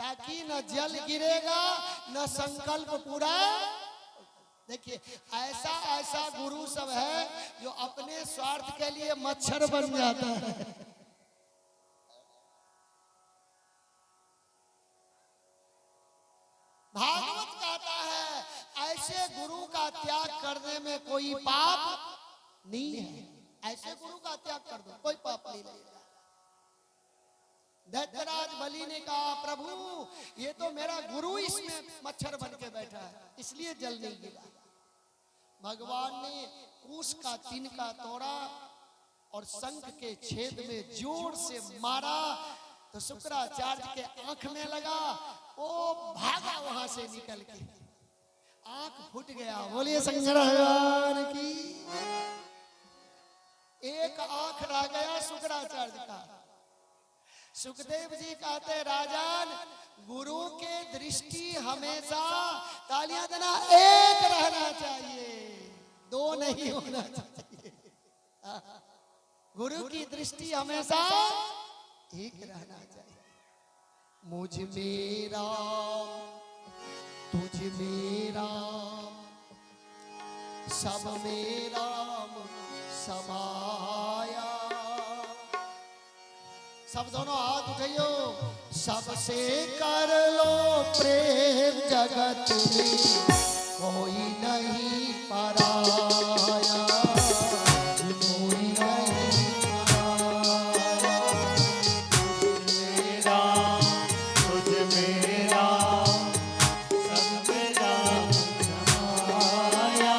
ताकि न जल गिरेगा न संकल्प पूरा। देखिए ऐसा ऐसा गुरु सब है जो अपने स्वार्थ के लिए मच्छर बन जाता है। भागवत कहता है ऐसे गुरु का त्याग करने में कोई पाप नहीं है। ऐसे गुरु का त्याग कर दो, कोई पाप नहीं लगेगा। दैत्यराज बलि ने कहा प्रभु ये तो मेरा गुरु इसमें मच्छर बन के बैठा है, इसलिए जल नहीं गिरा। भगवान ने कूश का तिनका तोड़ा और शंख के छेद में जोर से मारा तो शुक्राचार्य के आंख में लगा, वो भागा वहां से निकल के, आंख फूट गया। बोलिए शंकर भगवान की। एक आंख रह गया शुक्राचार्य का। सुखदेव जी कहते राजन गुरु के दृष्टि हमेशा, तालियां देना, एक रहना चाहिए, दो नहीं होना चाहिए। गुरु की दृष्टि हमेशा एक रहना चाहिए। मुझ मेरा तुझ मेरा सब मेरा समाया। सब दोनों हाथ उठाइयो। सबसे कर लो प्रेम जगत में कोई नहीं पराया, कोई नहीं पराया। मेरा तुझ मेरा सब मेरा समाया।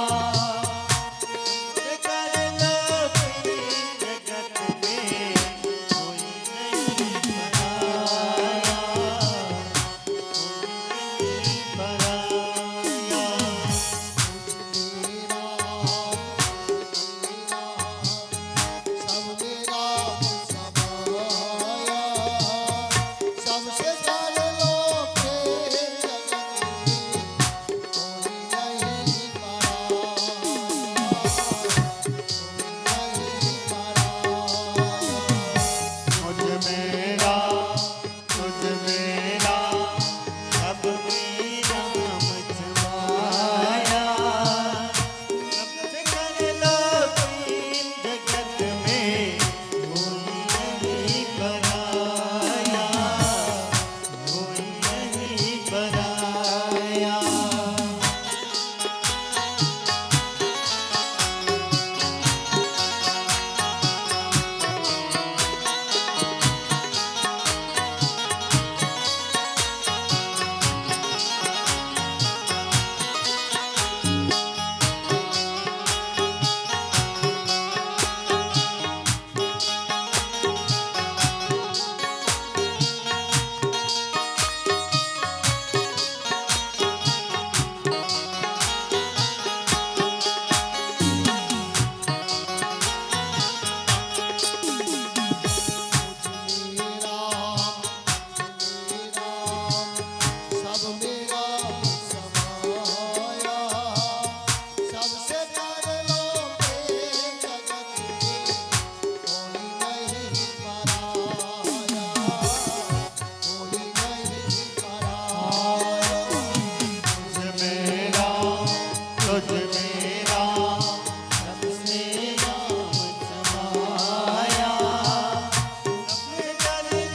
कर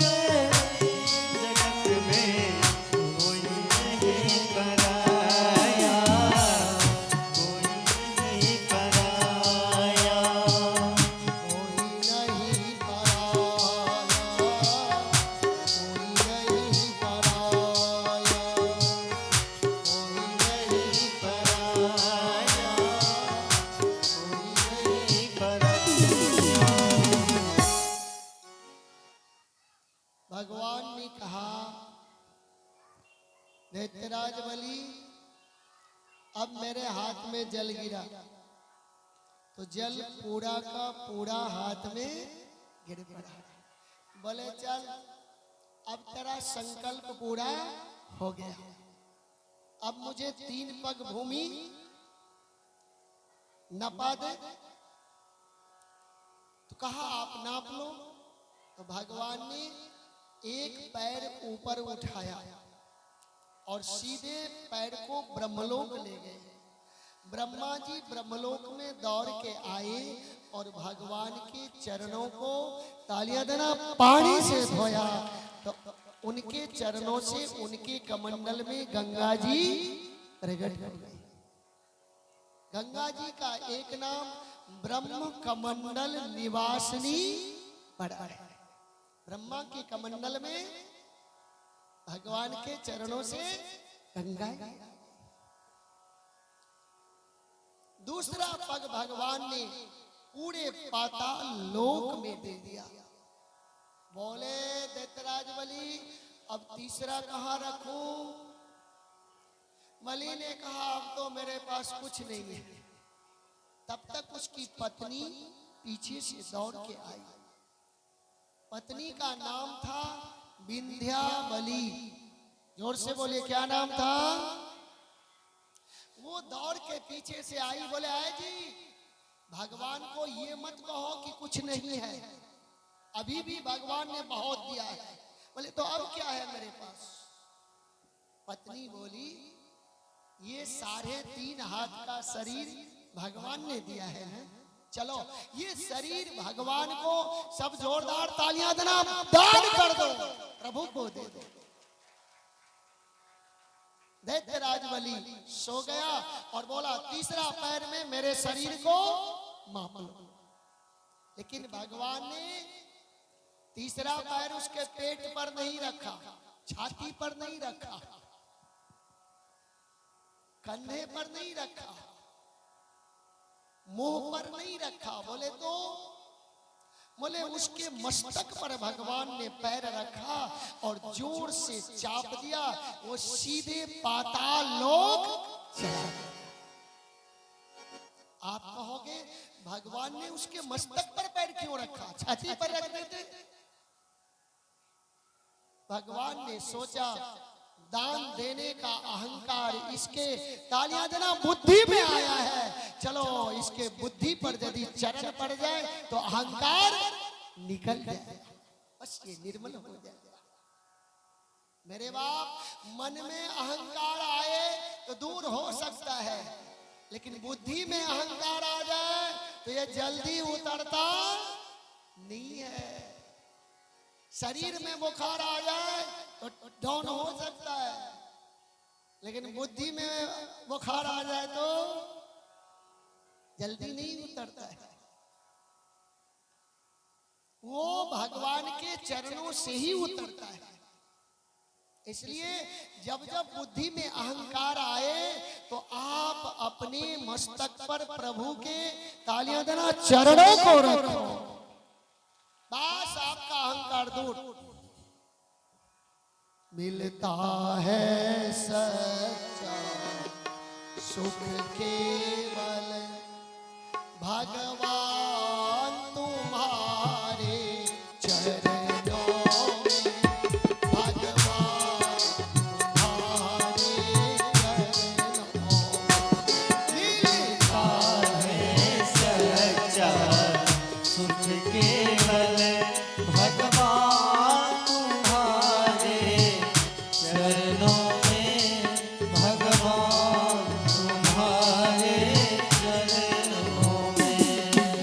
लो प्रेम जगत में कोई नहीं पराया, कोई नहीं पराया। भगवान ने कहा दैत्यराज बलि अब मेरे हाथ में जल गिरा तो जल पूरा का पूरा हाथ में गिर पड़ा। बोले चल अब तेरा संकल्प पूरा हो गया, अब मुझे 3 पग भूमि नपा दे। तो कहा आप नाप लो। तो भगवान ने एक पैर ऊपर उठाया और सीधे पैर को ब्रह्मलोक ले गए। ब्रह्मा जी ब्रह्मलोक में दौड़ के आए और भगवान के चरणों को तालियां देना पानी से धोया, तो उनके चरणों से उनके कमंडल में गंगा जी प्रकट हो गई। गंगा जी का एक नाम ब्रह्म कमंडल निवासिनी पड़ा है। ब्रह्मा के कमंडल में भगवान के चरणों से गंगा। दूसरा पग भगवान ने पूरे पाताल लोक में दे दिया। बोले दैत्यराज बलि, अब तीसरा कहां रखूं? बलि ने कहा अब तो मेरे पास कुछ नहीं है। तब तक उसकी पत्नी पीछे से दौड़ के आई। पत्नी का नाम था विंध्याबली। जोर से बोले क्या नाम था? वो दौड़ के पीछे से आई, बोले आए जी भगवान को ये मत कहो कि कुछ नहीं है, अभी भी भगवान ने बहुत दिया है। बोले तो अब क्या है मेरे पास? पत्नी बोली ये 3.5 हाथ का शरीर भगवान ने दिया है। चलो ये शरीर भगवान को सब जोरदार तालियां देना दान कर दो, प्रभु को दे दो। दैत्यराज बलि सो गया और बोला तीसरा पैर में मेरे शरीर को माप लो। लेकिन भगवान ने तीसरा पैर उसके पेट पर नहीं रखा, छाती पर नहीं रखा, कंधे पर नहीं रखा, मुंह पर नहीं रखा। बोले उसके मस्तक पर भगवान ने पैर रखा और जोर से चाप दिया, वो सीधे पाताल लोक चला गया। आप कहोगे भगवान ने उसके मस्तक पर पैर क्यों रखा, छाती पर रख देते? भगवान ने सोचा दान देने का अहंकार इसके, तालियां देना, बुद्धि में आया है। चलो इसके बुद्धि पर यदि चरण पड़ जाए तो अहंकार निकल जाए, बस ये निर्मल हो जाएगा। मेरे बाप, मन में अहंकार आए तो दूर हो सकता है, लेकिन बुद्धि में अहंकार आ जाए तो ये जल्दी उतरता नहीं है। शरीर में बुखार आ जाए तो डाउन हो सकता है, लेकिन बुद्धि में बुखार आ जाए तो जल्दी नहीं उतरता है। वो भगवान के चरणों से ही उतरता है। इसलिए जब जब बुद्धि में अहंकार आए तो आप अपने मस्तक पर प्रभु के, तालियां देना, चरणों को रखो, बस आपका अहंकार दूर। मिलता है सच्चा सुख केवल भगवान तुम्हारे चरणों में, भगवान तुम्हारे चरणों में। मिलता है सच्चा सुख केवल भगवान तुम्हारे चरणों में, भगवान तुम्हारे चरणों में।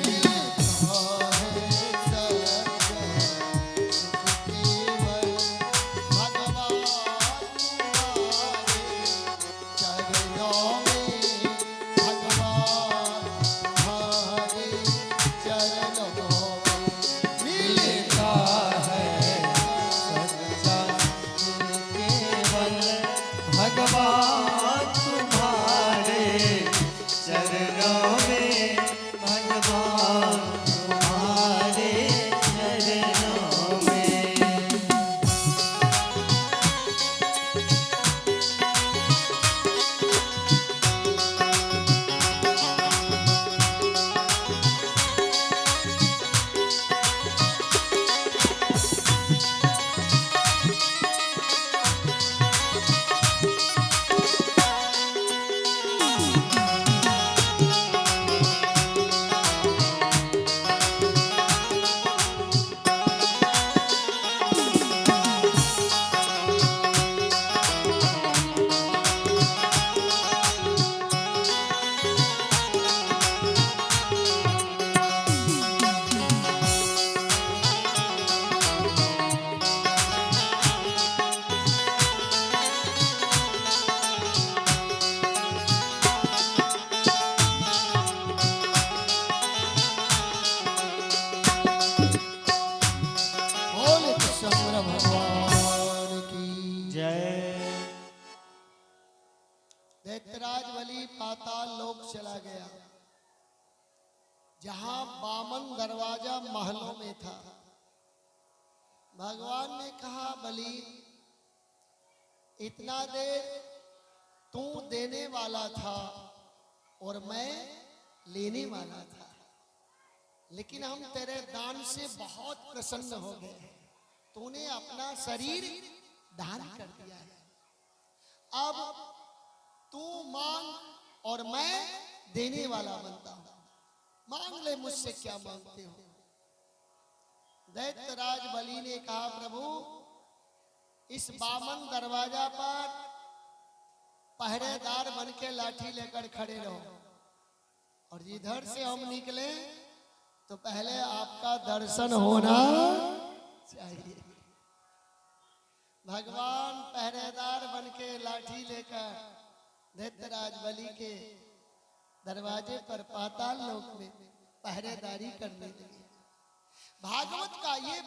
जय। दैत्यराज बलि पाताल लोक चला गया, जहां बामन दरवाजा महलों में था। भगवान ने कहा, बलि इतना देर तू देने वाला था और मैं लेने वाला था, लेकिन हम तेरे दान से बहुत प्रसन्न हो गए। तूने अपना शरीर दान कर दिया है। अब तू मांग और मैं देने वाला बनता हूं। मांग ले मुझसे, क्या मांगते हो। दैत्यराज बलि ने कहा, प्रभु इस बामन दरवाजा पर पहरेदार बन के लाठी लेकर खड़े रहो, और जिधर से हम निकले तो पहले आपका दर्शन होना चाहिए। भगवान पहरेदार बन के लाठी लेकर दैत्यराज बलि के दरवाजे पर पाताल लोक में पहरेदारी करने लगे। भागवत का ये